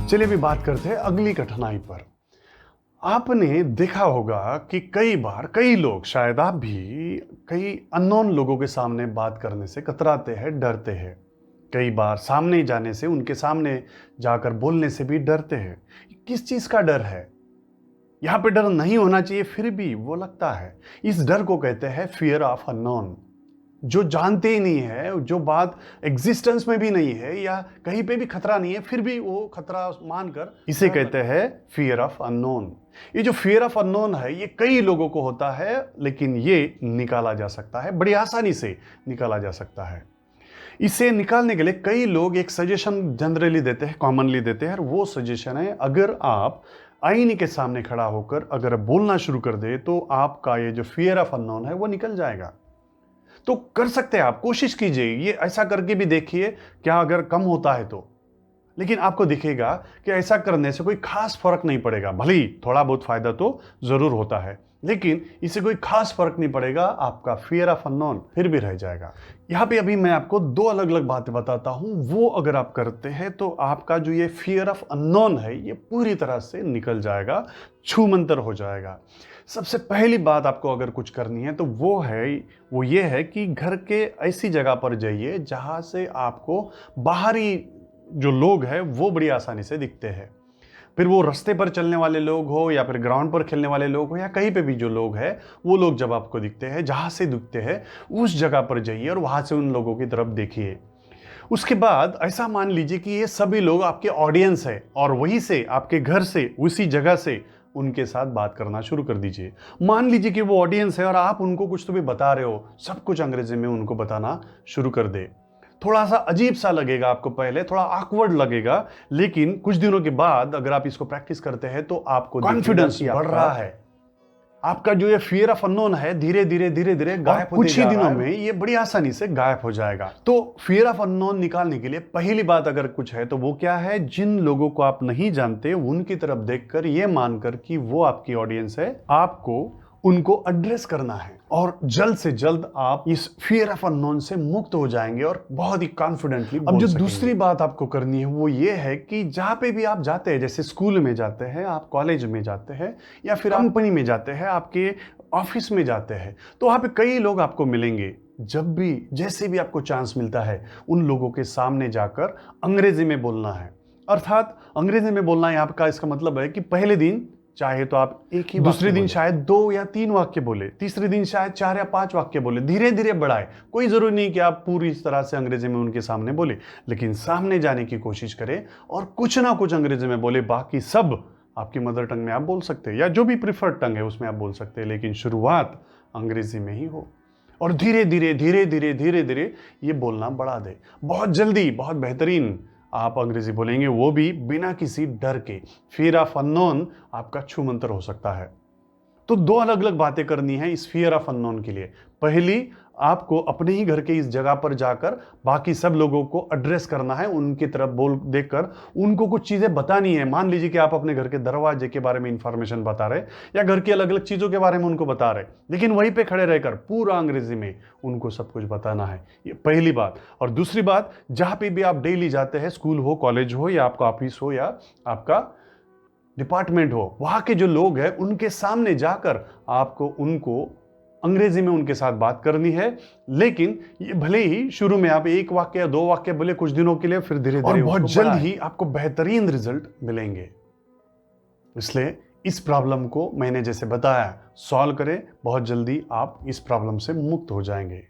चलिए अभी बात करते हैं अगली कठिनाई पर। आपने देखा होगा कि कई बार कई लोग, शायद आप भी, कई अननोन लोगों के सामने बात करने से कतराते हैं, डरते हैं। कई बार सामने जाने से, उनके सामने जाकर बोलने से भी डरते हैं। किस चीज का डर है? यहाँ पे डर नहीं होना चाहिए, फिर भी वो लगता है। इस डर को कहते हैं फियर ऑफ अननोन। जो जानते ही नहीं है, जो बात एग्जिस्टेंस में भी नहीं है या कहीं पे भी खतरा नहीं है, फिर भी वो खतरा मानकर इसे कहते हैं फियर ऑफ अननोन। ये जो फियर ऑफ अननोन है, ये कई लोगों को होता है, लेकिन ये निकाला जा सकता है, बड़ी आसानी से निकाला जा सकता है। इसे निकालने के लिए कई लोग एक सजेशन जनरली देते हैं, कॉमनली देते हैं, और वो सजेशन है, अगर आप आईने के सामने खड़ा होकर अगर बोलना शुरू कर दे तो आपका ये जो फियर ऑफ अननोन है वो निकल जाएगा। तो कर सकते हैं आप, कोशिश कीजिए, ये ऐसा करके भी देखिए, क्या अगर कम होता है तो। लेकिन आपको दिखेगा कि ऐसा करने से कोई खास फर्क नहीं पड़ेगा। भले ही थोड़ा बहुत फायदा तो जरूर होता है, लेकिन इससे कोई खास फर्क नहीं पड़ेगा, आपका फियर ऑफ अननोन फिर भी रह जाएगा। यहां पे अभी मैं आपको दो अलग अलग बातें बताता हूं, वो अगर आप करते हैं तो आपका जो ये फियर ऑफ अननोन है ये पूरी तरह से निकल जाएगा, छूमंतर हो जाएगा। सबसे पहली बात आपको अगर कुछ करनी है तो वो ये है कि घर के ऐसी जगह पर जाइए जहां से आपको बाहरी जो लोग हैं वो बड़ी आसानी से दिखते हैं। फिर वो रास्ते पर चलने वाले लोग हो या फिर ग्राउंड पर खेलने वाले लोग हो या कहीं पे भी जो लोग हैं, वो लोग जब आपको दिखते हैं, जहां से दिखते हैं उस जगह पर जाइए और वहां से उन लोगों की तरफ देखिए। उसके बाद ऐसा मान लीजिए कि ये सभी लोग आपके ऑडियंस है और वहीं से, आपके घर से, उसी जगह से उनके साथ बात करना शुरू कर दीजिए। मान लीजिए कि वो ऑडियंस है और आप उनको कुछ तो भी बता रहे हो, सब कुछ अंग्रेजी में उनको बताना शुरू कर दे। थोड़ा सा अजीब सा लगेगा आपको, पहले थोड़ा ऑकवर्ड लगेगा, लेकिन कुछ दिनों के बाद अगर आप इसको प्रैक्टिस करते हैं तो आपको कॉन्फिडेंस बढ़ रहा है। आपका जो ये फियर ऑफ अननोन है धीरे धीरे धीरे धीरे गायब, कुछ ही दिनों में ये बड़ी आसानी से गायब हो जाएगा। तो फियर ऑफ अननोन निकालने के लिए पहली बात अगर कुछ है तो वो क्या है, जिन लोगों को आप नहीं जानते उनकी तरफ देखकर ये मानकर कि वो आपकी ऑडियंस है, आपको उनको एड्रेस करना है और जल्द से जल्द आप इस फियर ऑफ अननोन से मुक्त हो जाएंगे और बहुत ही कॉन्फिडेंटली अब जो दूसरी बात आपको करनी है वो ये है कि जहां पे भी आप जाते हैं, जैसे स्कूल में जाते हैं, आप कॉलेज में जाते हैं या फिर कंपनी में जाते हैं, आपके ऑफिस में जाते हैं, तो वहां पे कई लोग आपको मिलेंगे। जब भी, जैसे भी आपको चांस मिलता है, उन लोगों के सामने जाकर अंग्रेजी में बोलना है। अर्थात अंग्रेजी में बोलना यहाँ का इसका मतलब है कि पहले दिन चाहे तो आप एक ही, दूसरे दिन शायद 2 या 3 वाक्य बोले, तीसरे दिन शायद 4 या 5 वाक्य बोले, धीरे धीरे बढ़ाए। कोई जरूरी नहीं कि आप पूरी तरह से अंग्रेजी में उनके सामने बोले, लेकिन सामने जाने की कोशिश करें और कुछ ना कुछ अंग्रेजी में बोले। बाकी सब आपकी मदर टंग में आप बोल सकते हैं या जो भी प्रिफर्ड टंग है उसमें आप बोल सकते हैं, लेकिन शुरुआत अंग्रेजी में ही हो और धीरे धीरे धीरे धीरे धीरे धीरे ये बोलना बढ़ा दे। बहुत जल्दी, बहुत बेहतरीन आप अंग्रेजी बोलेंगे, वो भी बिना किसी डर के। फियर ऑफ अननोन आपका छूमंतर हो सकता है। तो 2 अलग अलग बातें करनी है इस फियर ऑफ अननोन के लिए। पहली, आपको अपने ही घर के इस जगह पर जाकर बाकी सब लोगों को एड्रेस करना है, उनकी तरफ बोल देखकर उनको कुछ चीजें बतानी है। मान लीजिए कि आप अपने घर के दरवाजे के बारे में इंफॉर्मेशन बता रहे या घर की अलग अलग चीजों के बारे में उनको बता रहे, लेकिन वहीं पे खड़े रहकर पूरा अंग्रेजी में उनको सब कुछ बताना है। ये पहली बात। और दूसरी बात, जहां पे भी आप डेली जाते हैं, स्कूल हो, कॉलेज हो या आपका ऑफिस हो या आपका डिपार्टमेंट हो, वहां के जो लोग हैं उनके सामने जाकर आपको उनको अंग्रेजी में उनके साथ बात करनी है। लेकिन ये भले ही शुरू में आप 1 वाक्य या 2 वाक्य बोले कुछ दिनों के लिए, फिर धीरे धीरे बहुत जल्द ही आपको बेहतरीन रिजल्ट मिलेंगे। इसलिए इस प्रॉब्लम को मैंने जैसे बताया, सॉल्व करें, बहुत जल्दी आप इस प्रॉब्लम से मुक्त हो जाएंगे।